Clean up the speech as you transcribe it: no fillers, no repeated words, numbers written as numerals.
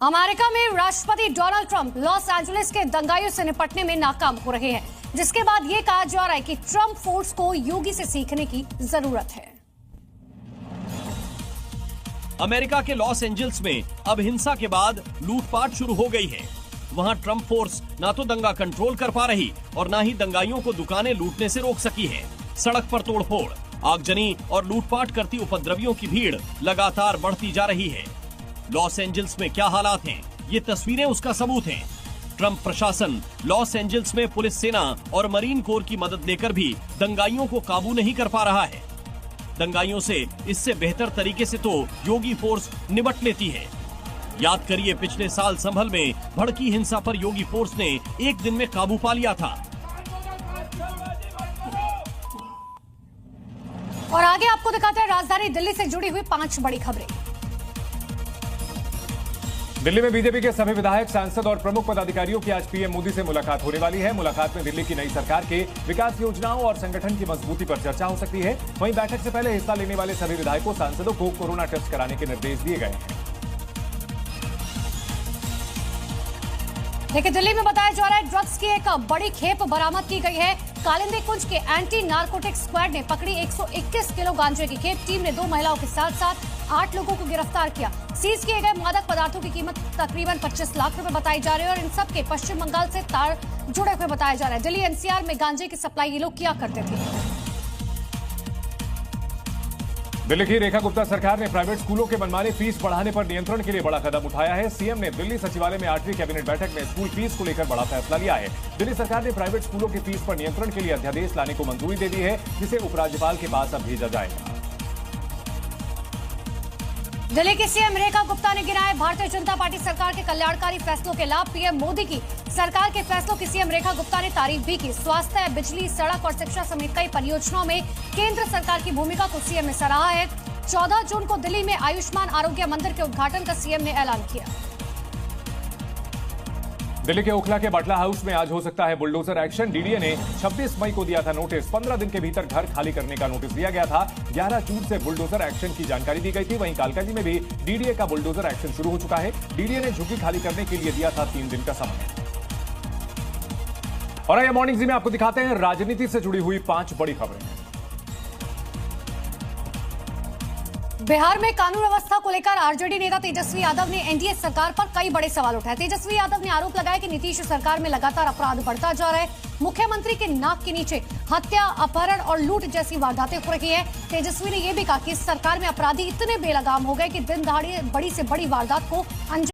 America में राष्ट्रपति Donald Trump Los Angeles के दंगाइयों से निपटने में नाकाम हो रहे हैं, जिसके बाद यह कहा जा रहा है कि ट्रंप फोर्स को योगी से सीखने की जरूरत है। अमेरिका के लॉस एंजल्स में अब हिंसा के बाद लूटपाट शुरू हो गई है। वहां ट्रंप फोर्स ना तो दंगा कंट्रोल कर पा रही और ना ही दंगाइयों को दुकानें लूटने से रोक सकी है। सड़क पर तोड़फोड़, आगजनी और लूटपाट करती उपद्रवियों की भीड़ लगातार बढ़ती जा रही है। लॉस एंजल्स में क्या हालात हैं, ये तस्वीरें उसका सबूत हैं। ट्रंप प्रशासन लॉस एंजल्स में पुलिस सेना और मरीन कोर की मदद लेकर भी दंगाइयों को काबू नहीं कर पा रहा है। दंगाइयों से इससे बेहतर तरीके से तो योगी फोर्स निपट लेती है। याद करिए, पिछले साल संभल में भड़की हिंसा पर योगी फोर्स ने एक दिन में काबू पा लिया था। और आगे आपको दिखाते हैं राजधानी दिल्ली से जुड़ी हुई 5 बड़ी खबरें। दिल्ली में बीजेपी के सभी विधायक, सांसद और प्रमुख पदाधिकारियों की आज पीएम मोदी से मुलाकात होने वाली है। मुलाकात में दिल्ली की नई सरकार के विकास योजनाओं और संगठन की मजबूती पर चर्चा हो सकती है। वहीं बैठक से पहले हिस्सा लेने वाले सभी विधायकों, सांसदों को कोरोना टेस्ट कराने के निर्देश दिए गए हैं। देखिए, दिल्ली में बताया जा रहा है ड्रग्स की एक बड़ी खेप बरामद की गई है। कालिंदी कुंज के एंटी नार्कोटिक स्क्वाड ने पकड़ी 121 किलो गांजे की खेप। टीम ने 2 महिलाओं के साथ साथ 8 लोगों को गिरफ्तार किया। सीज किए गए मादक पदार्थों की कीमत तकरीबन 25 लाख रुपए बताई जा रही है और इन सब के पश्चिम बंगाल से तार जुड़े हुए बताया जा रहा है। दिल्ली एनसीआर में गांजे की सप्लाई ये लोग किया करते थे। दिल्ली की रेखा गुप्ता सरकार ने प्राइवेट स्कूलों के मनमानी फीस बढ़ाने पर नियंत्रण के लिए बड़ा कदम उठाया है। सीएम ने दिल्ली सचिवालय में 8वीं कैबिनेट बैठक में स्कूल फीस को लेकर बड़ा फैसला लिया है। दिल्ली सरकार ने प्राइवेट स्कूलों की फीस पर नियंत्रण के लिए अध्यादेश लाने को मंजूरी दे दी है, जिसे उपराज्यपाल के पास अब भेजा जाएगा। दिल्ली की सीएम रेखा गुप्ता ने गिनाए भारतीय जनता पार्टी सरकार के कल्याणकारी फैसलों के लाभ। पीएम मोदी की सरकार के फैसलों की सीएम रेखा गुप्ता ने तारीफ भी की। स्वास्थ्य, बिजली, सड़क और शिक्षा समेत कई परियोजनाओं में केंद्र सरकार की भूमिका को सीएम ने सराहा है। 14 जून को दिल्ली में आयुष्मान आरोग्य मंदिर के उद्घाटन का सीएम ने ऐलान किया। दिल्ली के ओखला के बाटला हाउस में आज हो सकता है बुलडोजर एक्शन। डीडीए ने 26 मई को दिया था नोटिस। 15 दिन के भीतर घर खाली करने का नोटिस दिया गया था। 11 जून से बुलडोजर एक्शन की जानकारी दी गई थी। वहीं कालकाजी में भी डीडीए का बुलडोजर एक्शन शुरू हो चुका है। डीडीए ने झुग्गी खाली करने के लिए दिया था 3 दिन का समय। और आइए मॉर्निंग जी में आपको दिखाते हैं राजनीति से जुड़ी हुई 5 बड़ी खबरें। बिहार में कानून व्यवस्था को लेकर आरजेडी नेता तेजस्वी यादव ने एनडीए सरकार पर कई बड़े सवाल उठाए। तेजस्वी यादव ने आरोप लगाया कि नीतीश सरकार में लगातार अपराध बढ़ता जा रहा है। मुख्यमंत्री के नाक के नीचे हत्या, अपहरण और लूट जैसी वारदातें हो रही है। तेजस्वी ने यह भी कहा कि इस सरकार में अपराधी इतने बेलगाम हो गए कि दिन दहाड़े बड़ी से बड़ी वारदात को अंजाम